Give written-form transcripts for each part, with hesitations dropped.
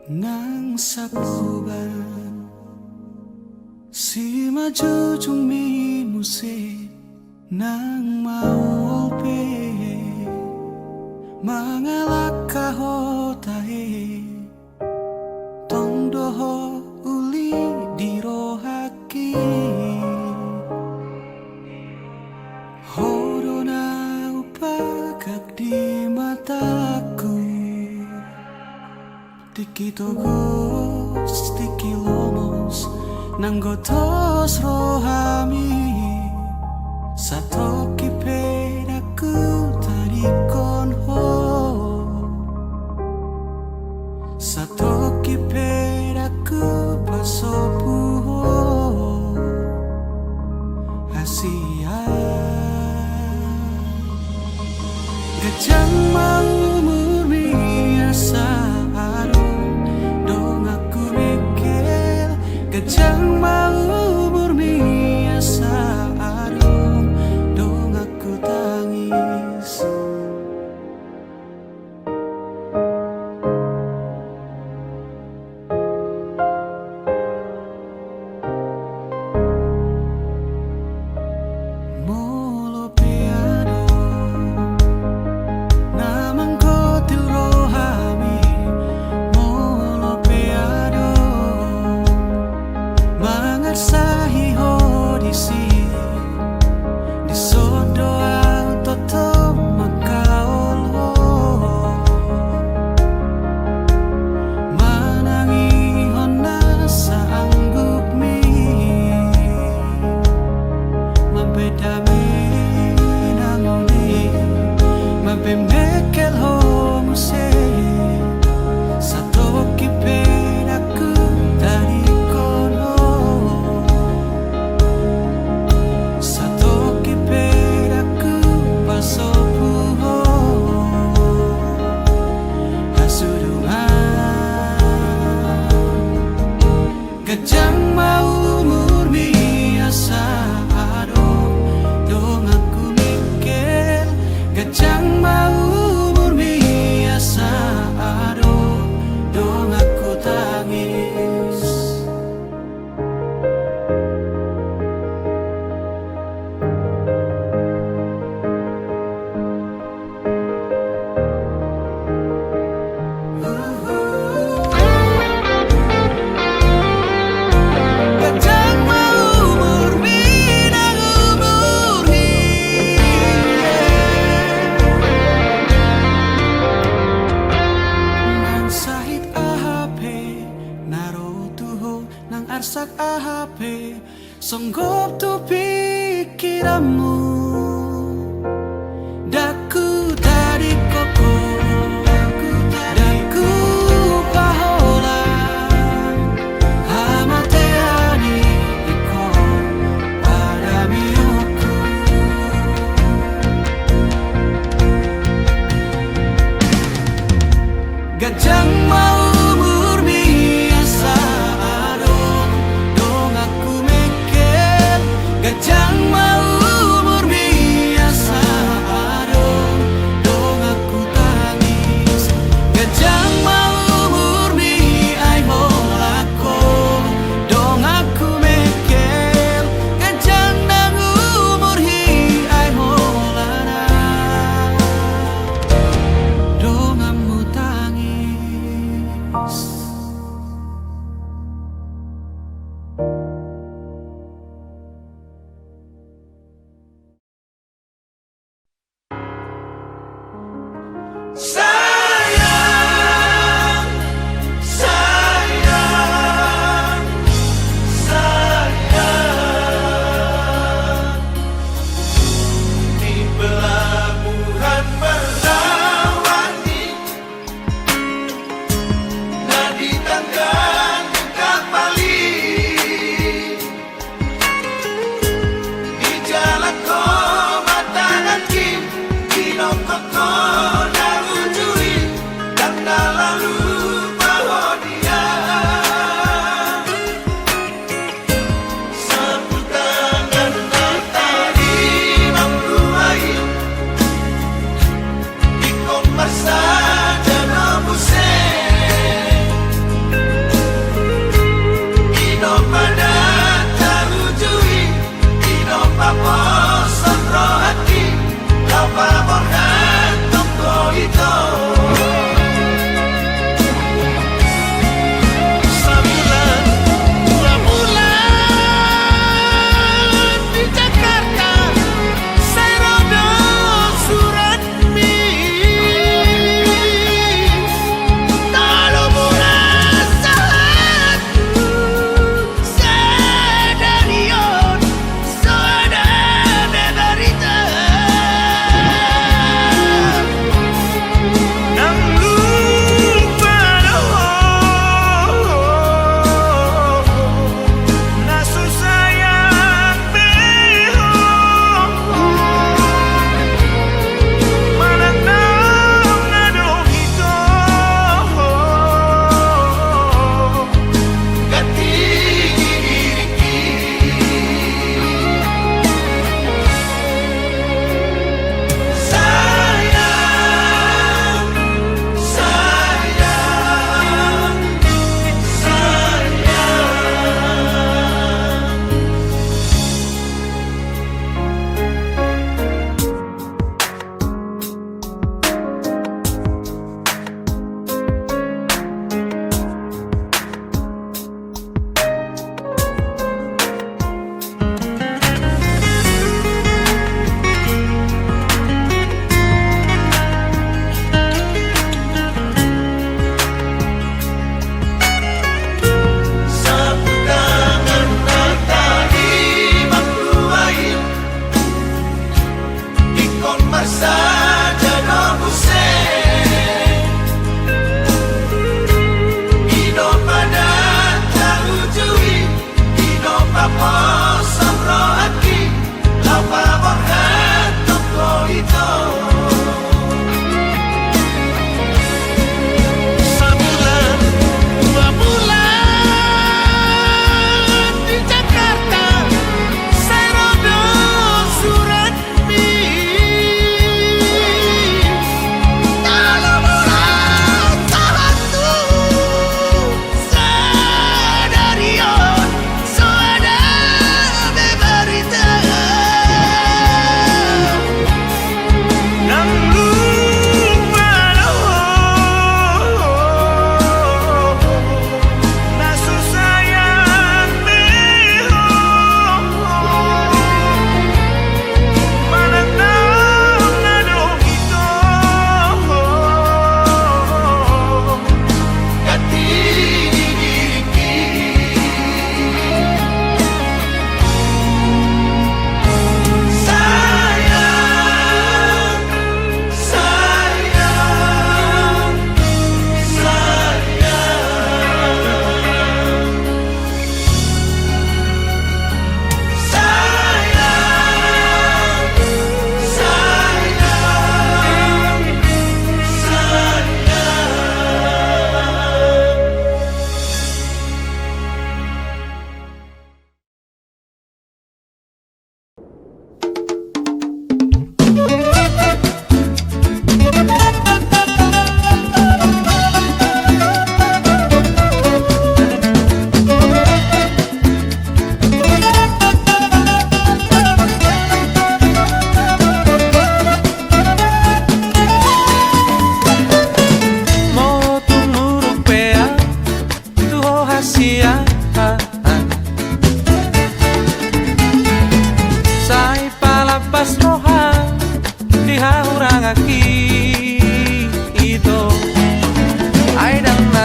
Nang sapuban si majujung mi musik nang maulpe mangalak kahotahe tongdoho uli dirohaki horona upakak di mataku Tiki togos, tiki lomos, nanggotos rohami Satoki pedaku tarikon ho Satoki pedaku pasopu ho Asia Gajang mau murni asa Gajang mau murni asa adong dong aku tangis Molo piano namang kotil rohami Molo piano Mangarsahi hodisi di sodo toto makaol ho manangi hona sa anggup mi mabedami nangoni mabemekel ho muse satoki pedaku dari Gajang mau murni asa adong dong aku mikir Gajang mau murni asa adong dong aku tangis Arsak ahape songgop tu pikiranmu Daku dari koko Daku pahola Hamateani iko pada miuku Gajang mau murni asa Gajang mau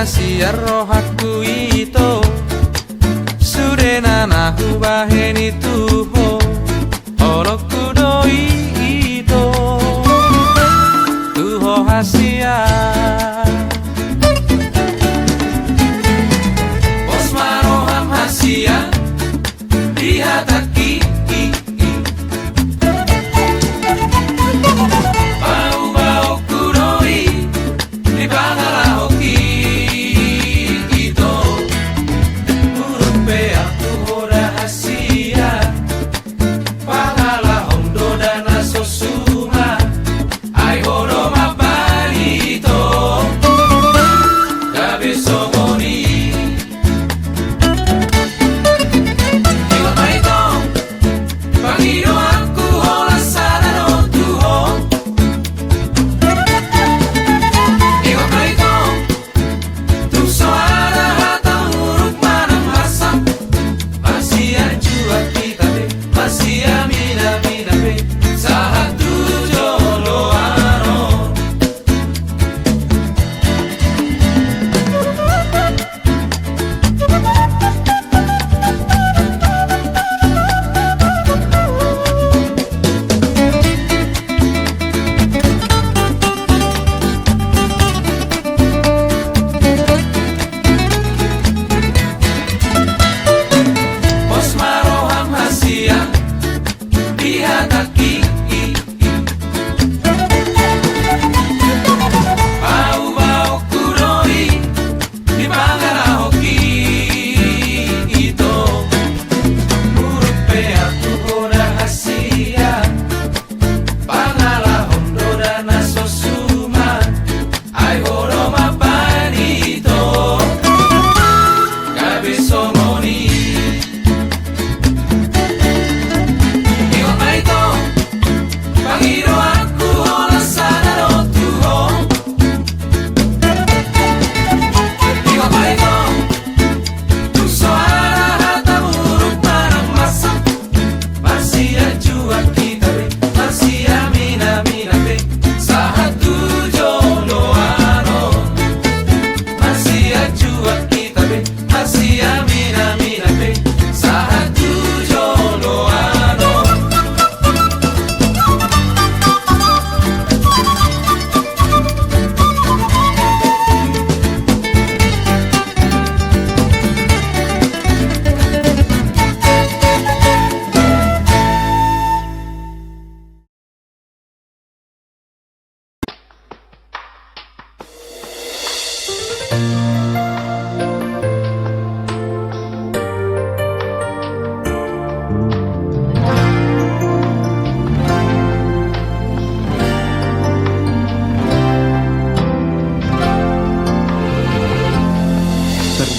hasia rohaku ito Sudena na hubaheni tuho Oloku doi ito Tuho hasia Osmaroham hasia Dihataki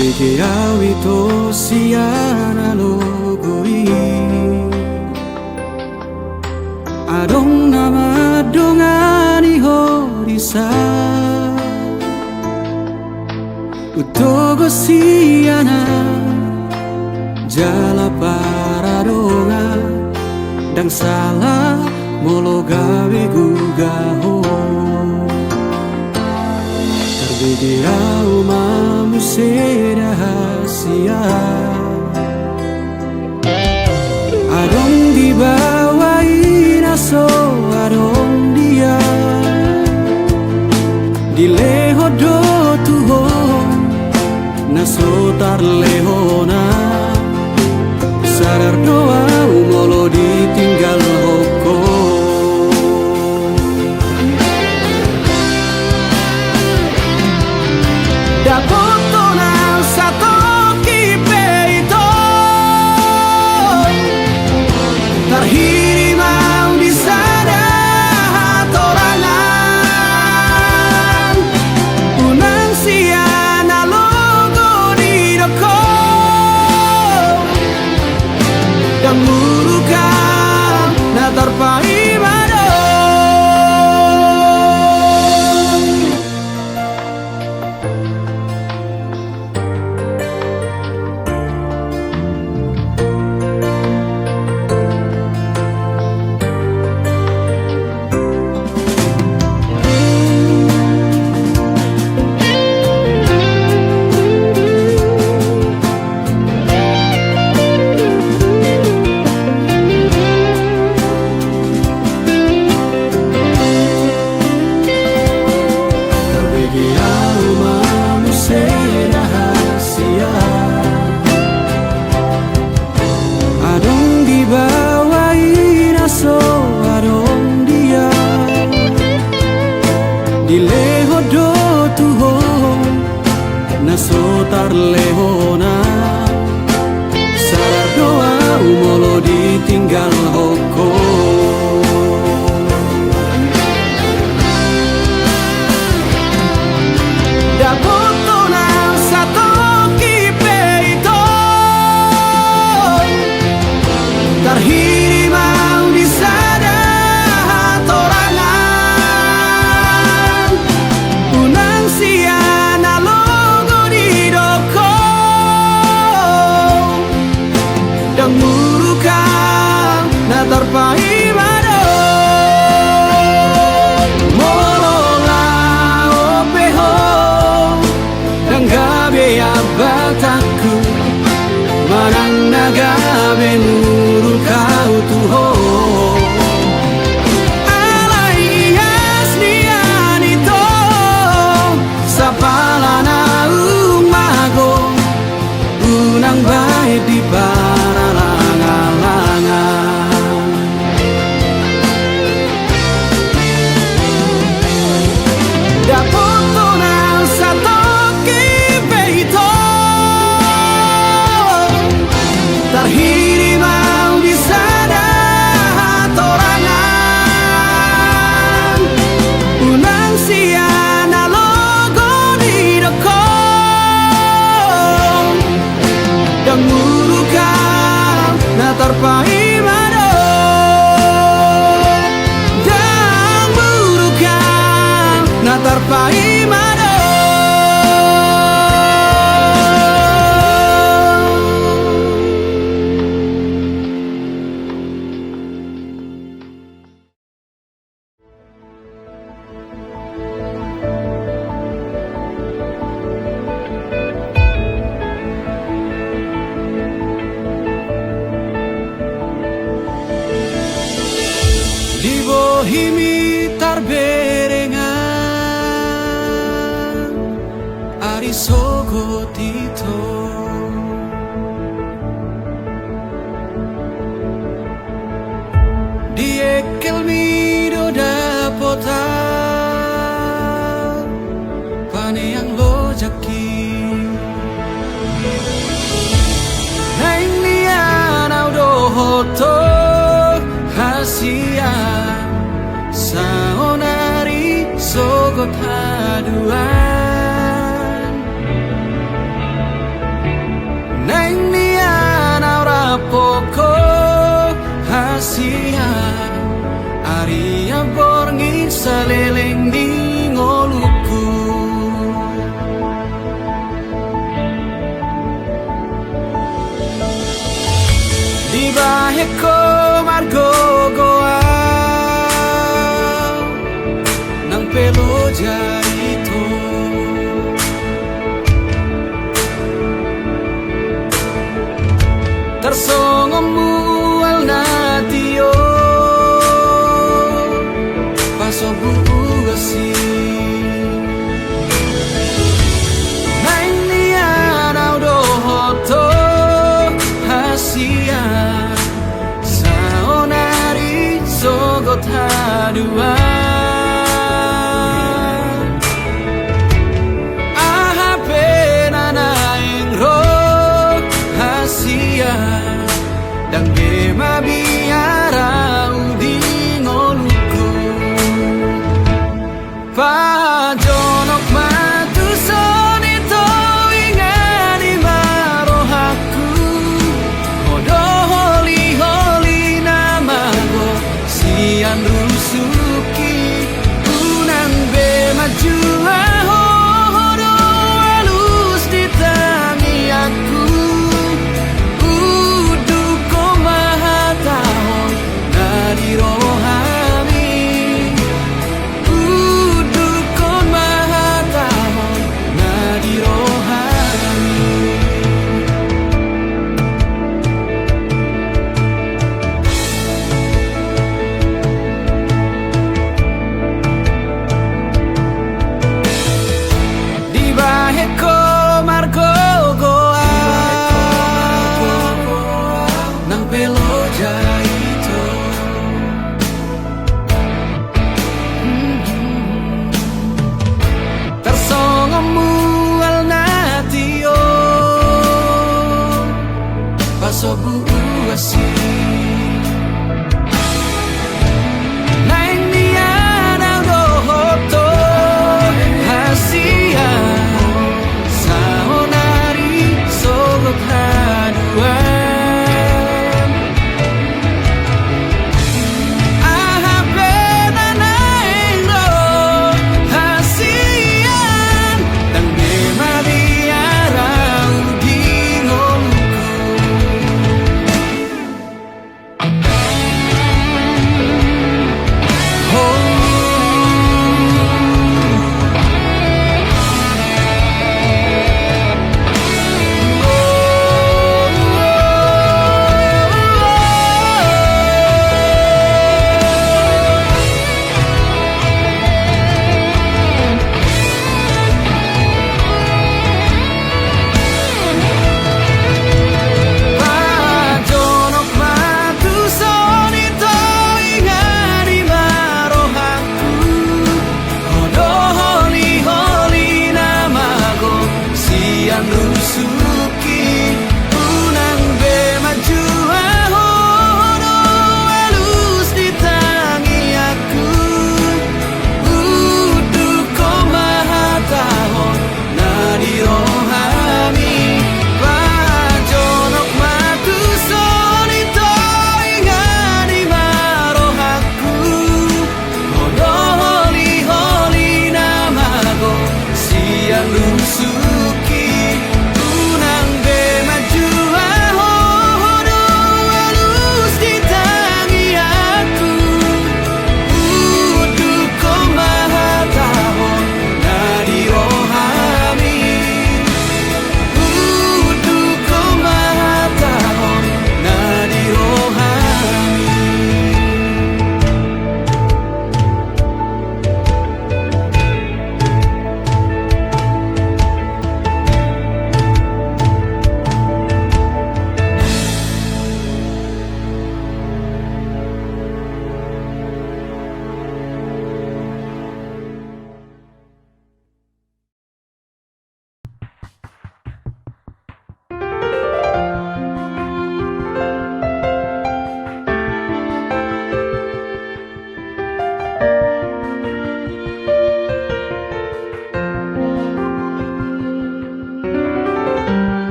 Begiawi to siara logoi Adong nama dongani horisa Utogo siana Jala para donga Dang salah molo gawe gugaho Terbedirau mamusia rahasia Adong dibawain aso adong dia Dileho do tuho Naso tar lehona Sadar doa umolo ditinggal hoko Dapoto na satu kipe itu terhirimau di sana hatorangan Unang siana logo di doko Dan Leona Sarar doa umolo ditinggal hoko bataku manang nagabe nuru kau tuho alai hasnianito sapalana umago unang baik di paralangan-langan dapoto nang satoki peito terhiri mau di sana torangan unang siana logo di dokong dan murukan na terpai mado dan murukan na terpai mado di bohimi tarberengan ari sogo tito di ekel mido dapota pane yang lo jaki nang lian audo hoto hasia saonari sogot haduan nang nian aura poko hasia aria borngi saleleng di ngoluku di baheko margo goa nang pelo jarito tersongomu al natio paso bugasi nang nian audo hoto hasia lusuki unang de maju ahodo halus di tangi aku udu komahatahon nadi rohami udu komahatahon nadi rohami.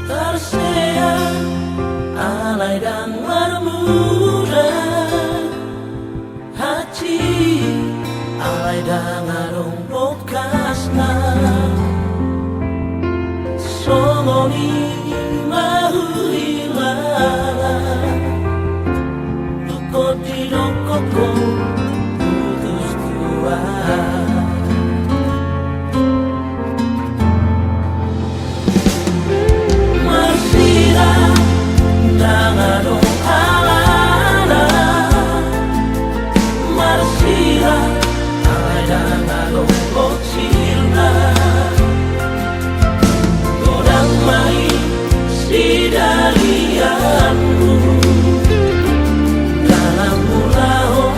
Terseang alay dan marmura hati alay dan arong pokasna somoni mahulilala dukot di dokoko putus tua. Dalianmu dalam mulaho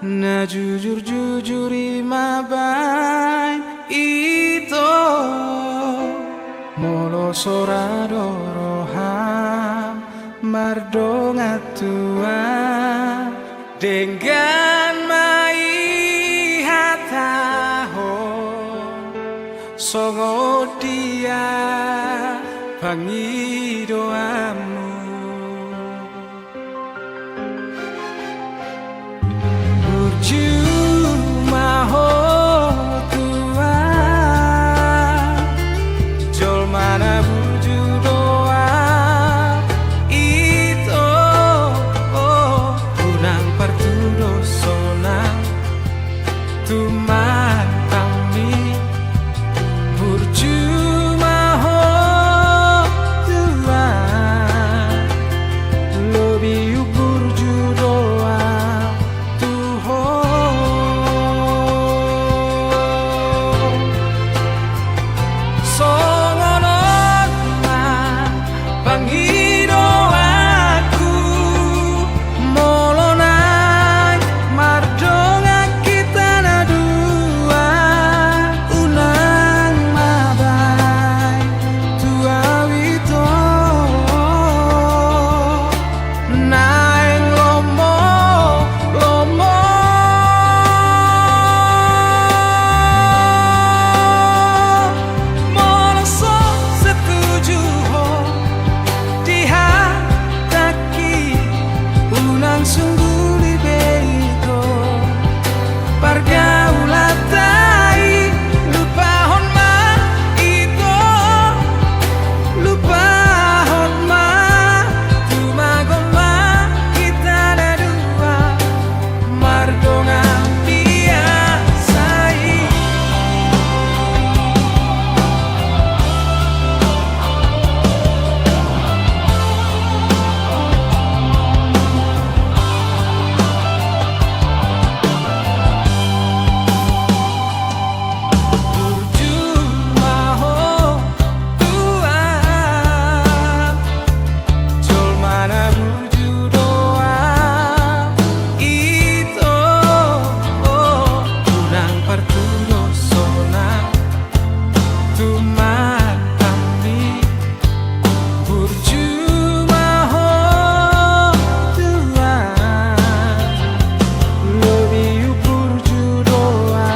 na jujur-jujur imabay ito molo soradoroham mardonga tua dengan mai hataho songo dia pangi doamu berjumpa tua jol mana buju doa itu unang partudo sonang tuman kami berjumpa tua lebih berju doa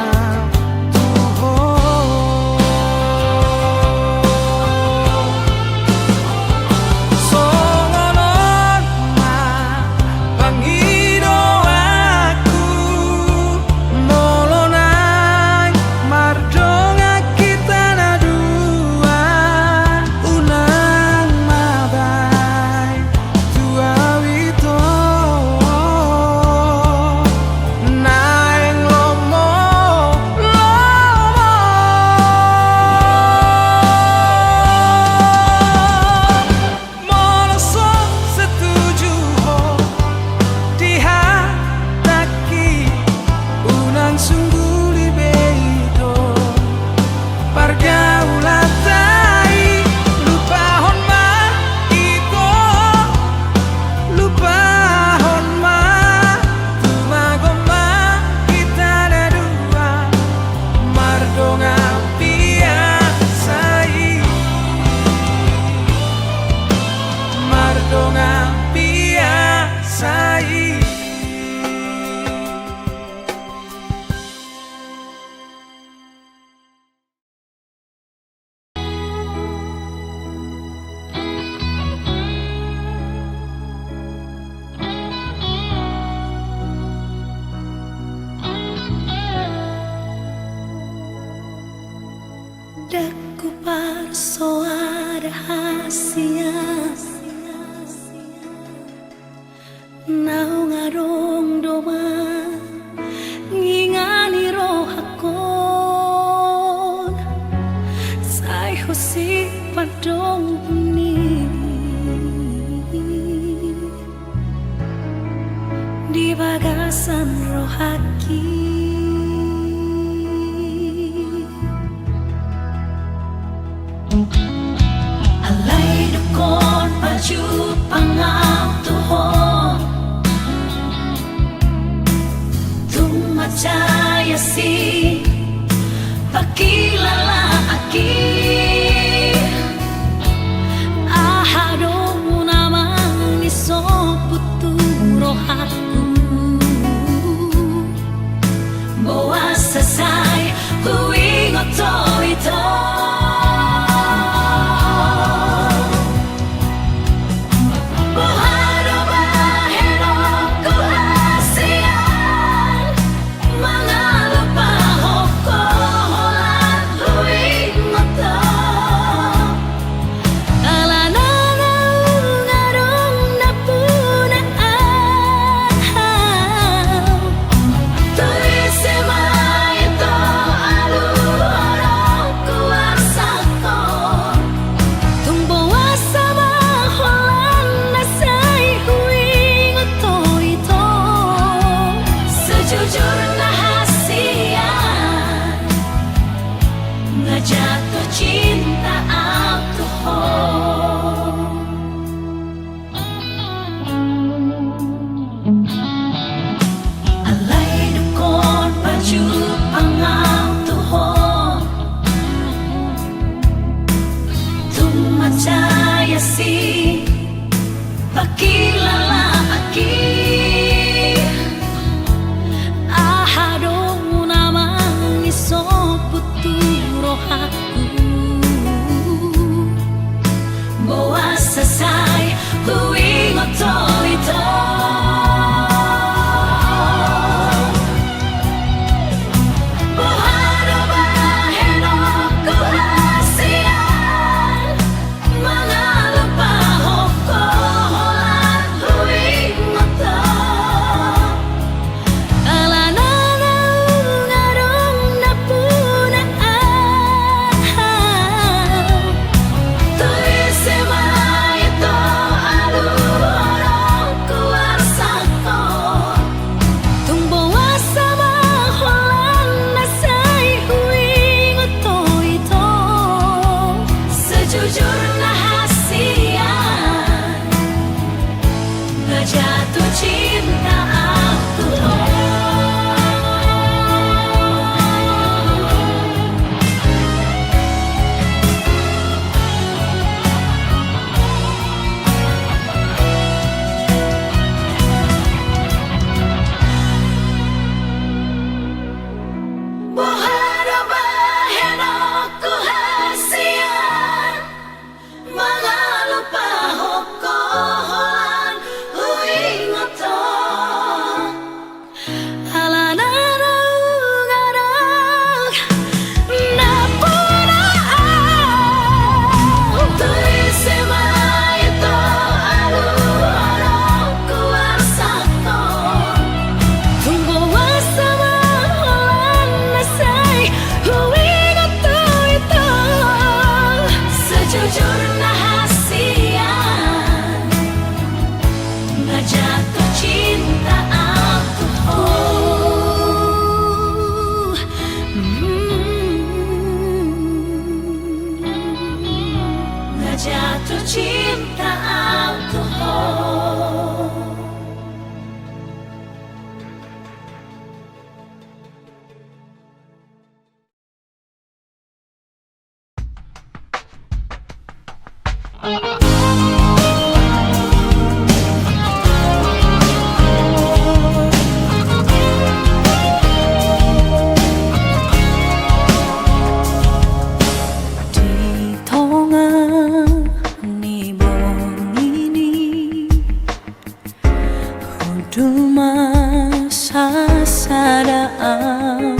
Daku parsoa rahasia Nau ngarong doma ngingani rohakon Sai hosi padong ni Di bagasan rohaki Alay dukon paju pangap tuhon Masa sadaan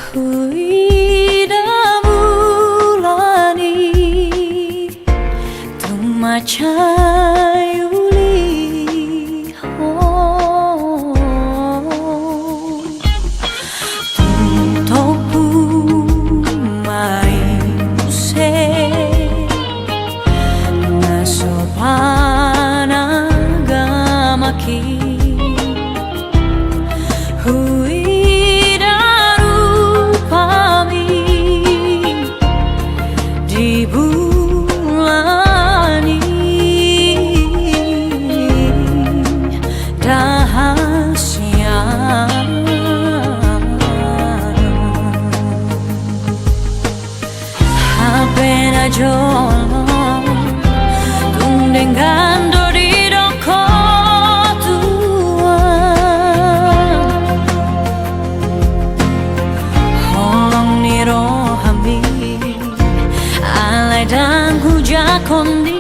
hui da bulani tumacay uli tuntoku mai muse nasopana gamaki Jolong tung dengan dori doko tuan holong ni rohami alai dan hujakon di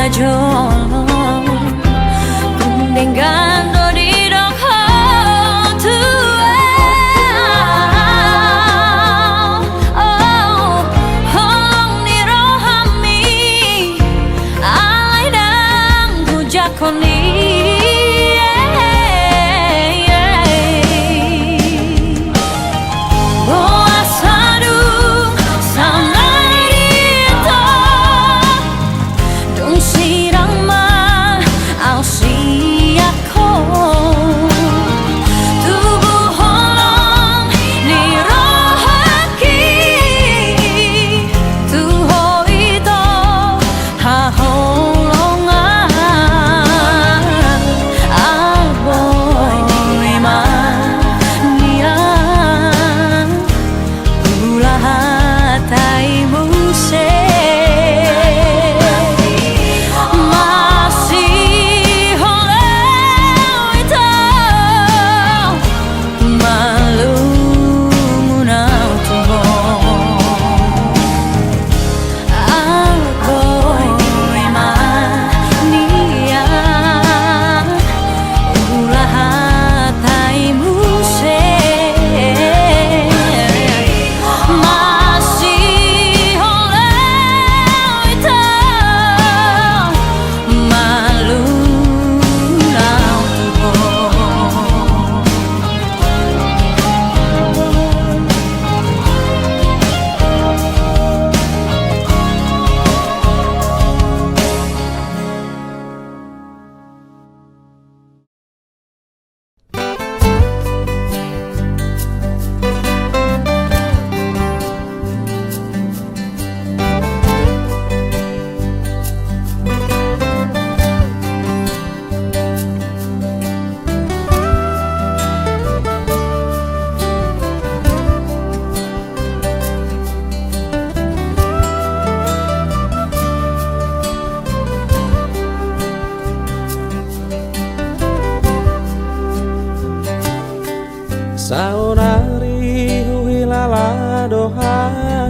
Jolong tung dengan dori doko tuan holong ni rohami alai dan hujakoni Sirang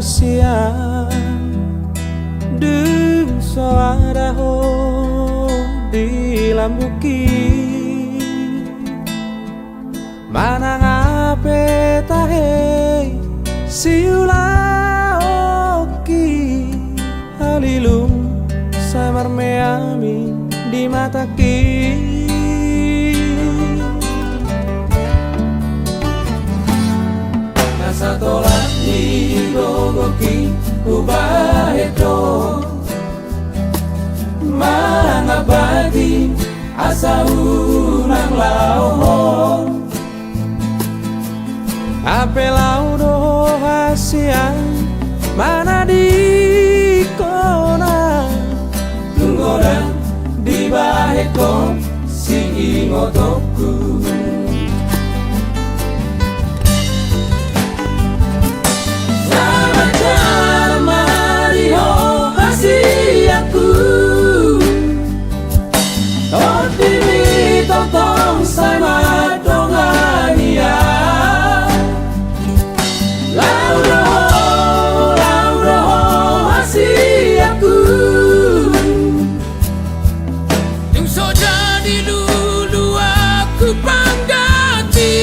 rahasia Deng suara ho di lambuki Manang ape tahe siula oki Halilum samar meami di mataki Nasa tolak di gogoki kubaheto Mangabadi asa unang lauhong Ape laudo hasia mana di kona Tunggoda di baheko si ingotoku Sama Mario hasiaku Totimi totong sama dongania Lauro hasiaku Yung so jadi lulu aku panggati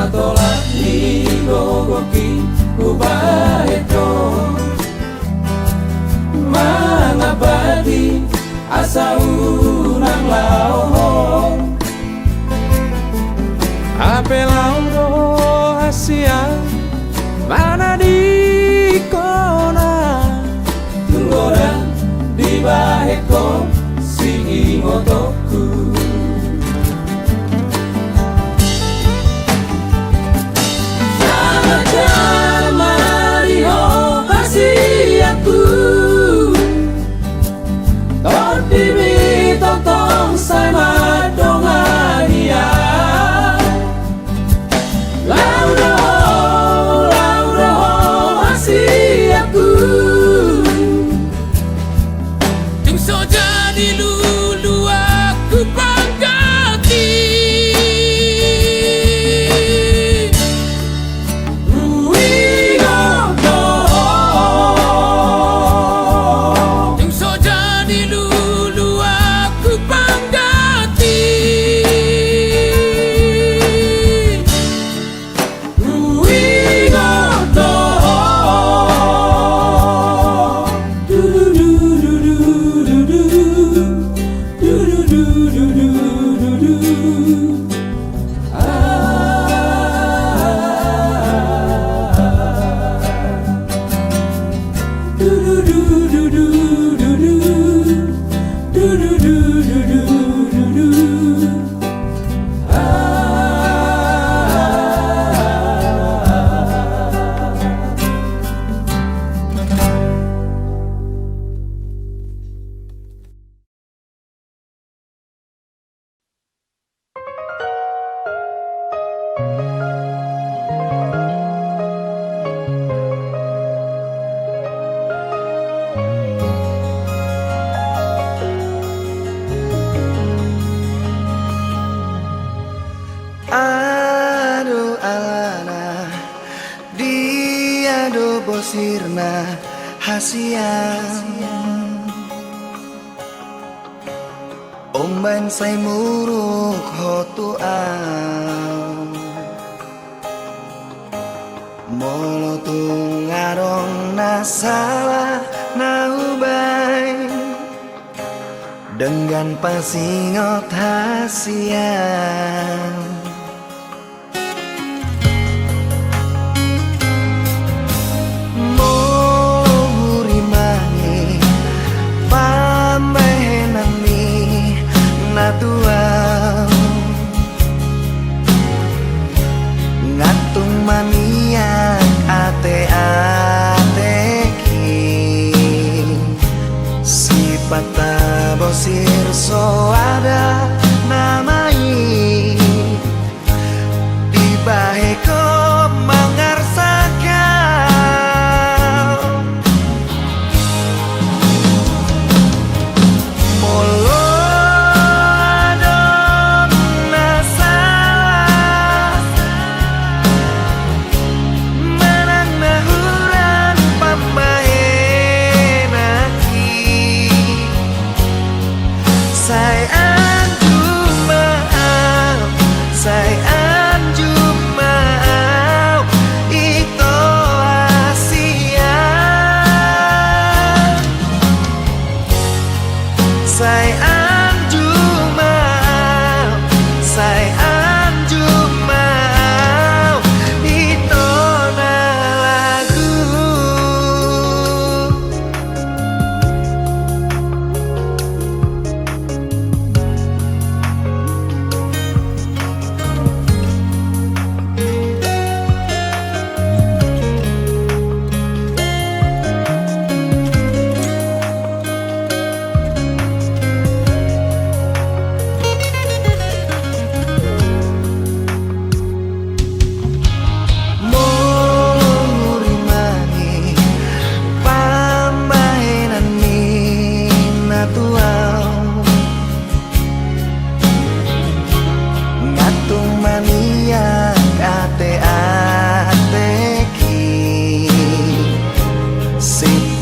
Tolak di gogoki kubaheto Mangabadi asa unang lauhong Ape laudo hasia mana di kona Tunggoda di baheko si ingotoku Mario hasiaku Totimi totong sama dongania Lauro hasiaku Yung so jadi lulu aku panggati Aduh alana dia do bosirna hasian Omban say muruk hotuan Molo tungarong nasalah naubay Dengan pasingot hasian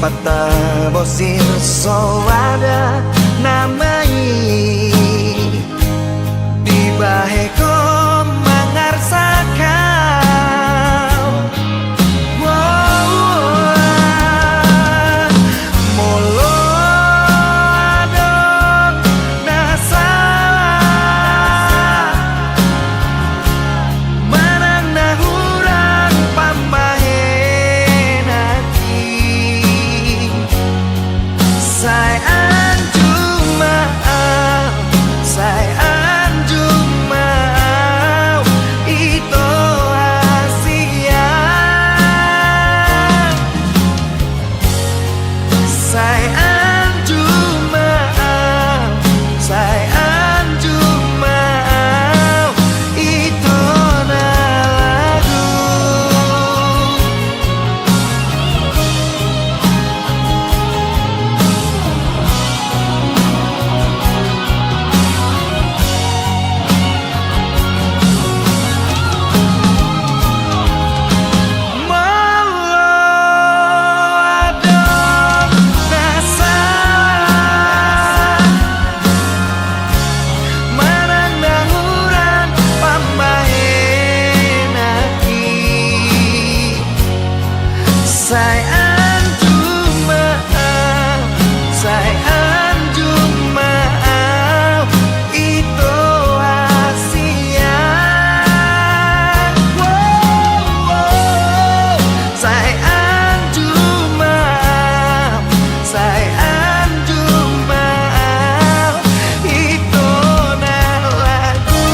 pata bosir soada namai di baheko mangarsakan molo adon nasalah manang nahuran pambahenaki sayang cuma sayang cuma itu Asia sayang cuma sayang cuma itu lagu sayang cuma sayang cuma itu Asia sayang cuma sayang cuma itu lagu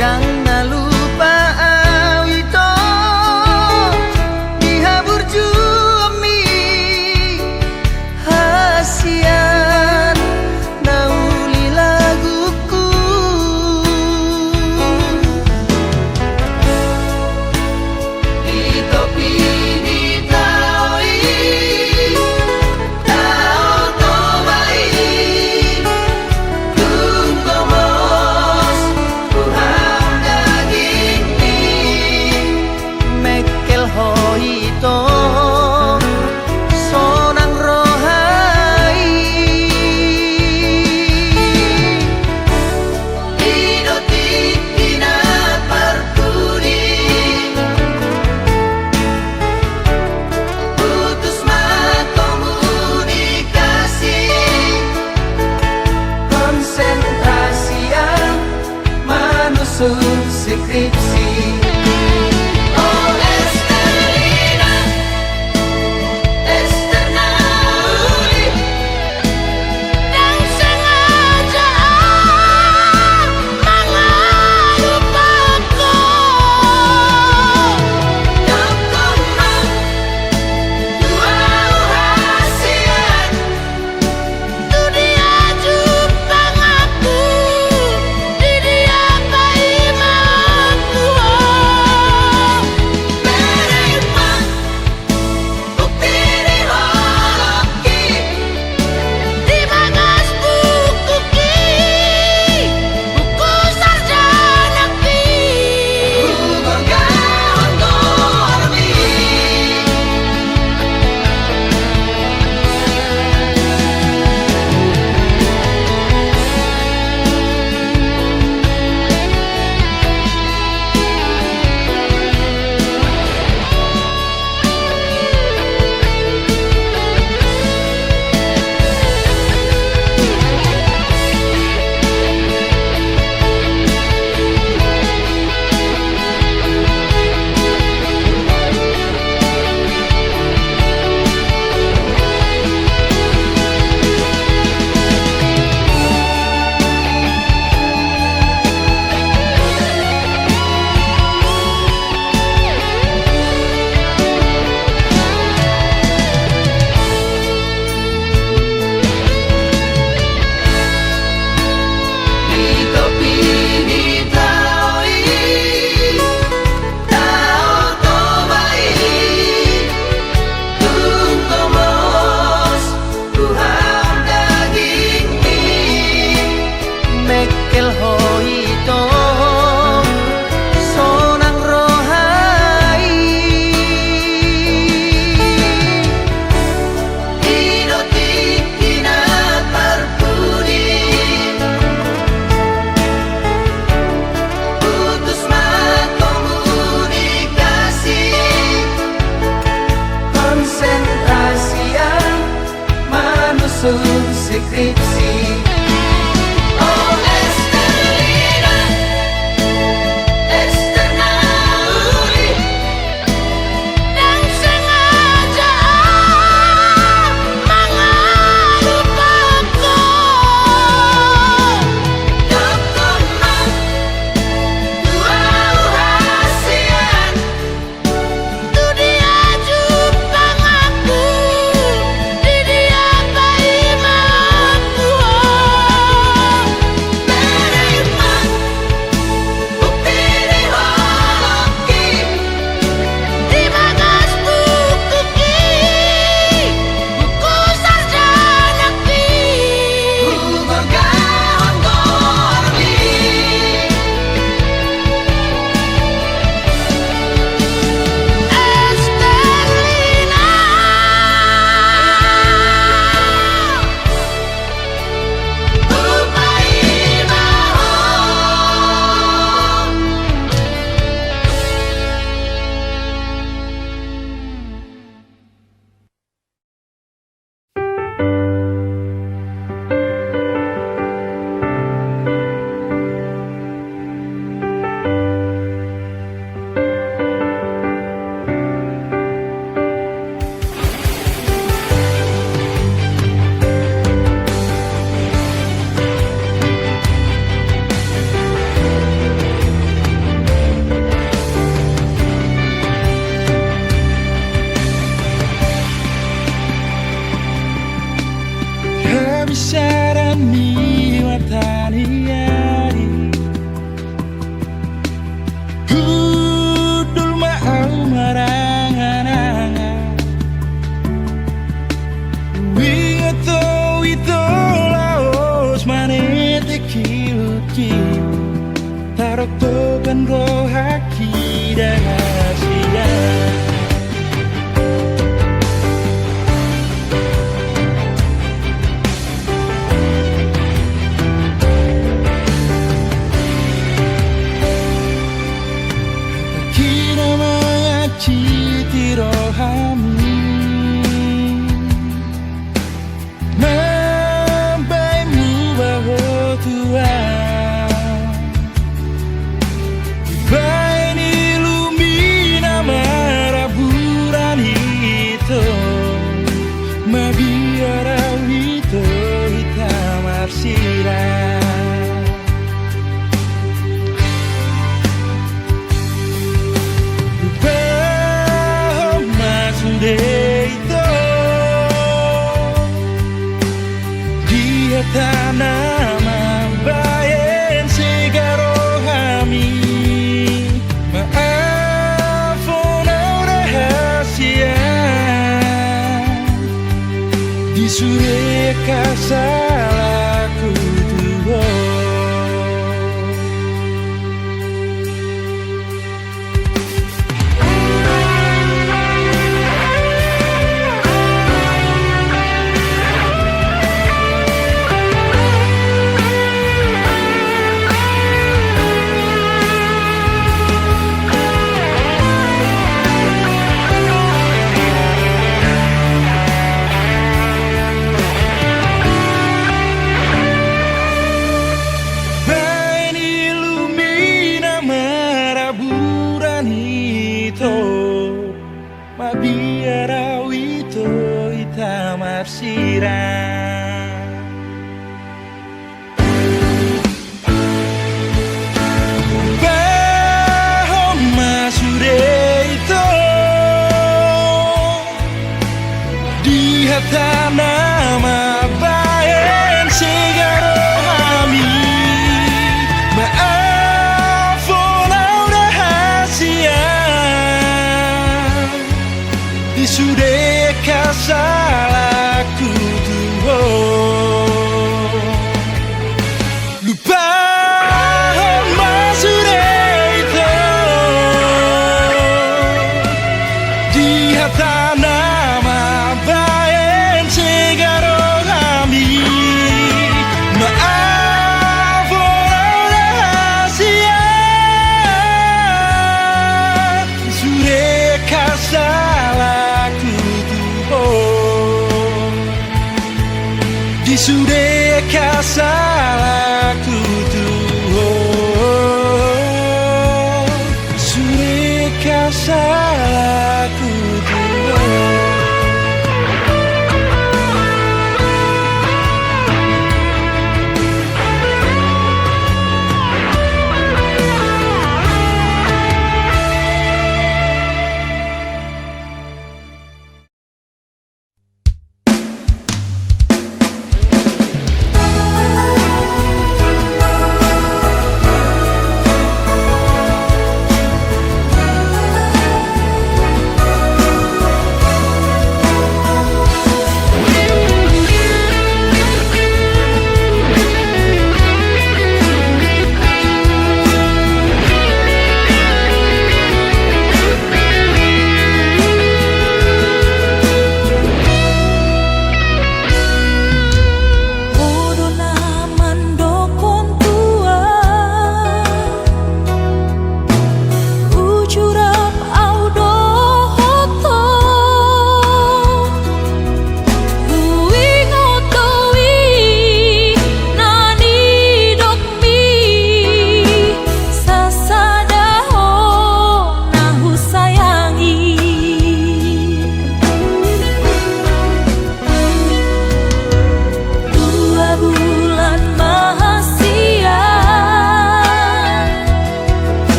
kang nalupa awito dihabur jumi hasian nauli laguku di topi di taoi tao tobai tungkomos mekel hoito sonang rohai idoti tina perkuri putus komunikasi konsentrasi yang manusuk skripsi Di dia bayi maku skripsi. Oh Estelina, Esternauli, yang sengaja mengelupaku. Dokterman, wow hasian, Tu dia jupang aku, di dia bayi mampu. terima bukti di holoki, Di bagas buku ki, buku sarjana ki. bergahon gorli. Estelina, Upai mahon. Kebisaran miwatani yari Kudul ma'au marangan-angan Wingato ito laos manete kiluki Tarok tokan rohaki rahasia Kina mengaciti rohami Membaimu bahwa Tuhan Bain ilumina maraburan itu Mabiara itu hitam arsirah Deito dia tanama bayan segarohami maafon rahasia di sore kasalaku Tuhan. Bain ilumina maraburan itu Mabiara wito hitam arsirah Bahom masure itu di hata nama bayan segarohami Maafon rahasia di sudek kasalaku Tuhan. bisa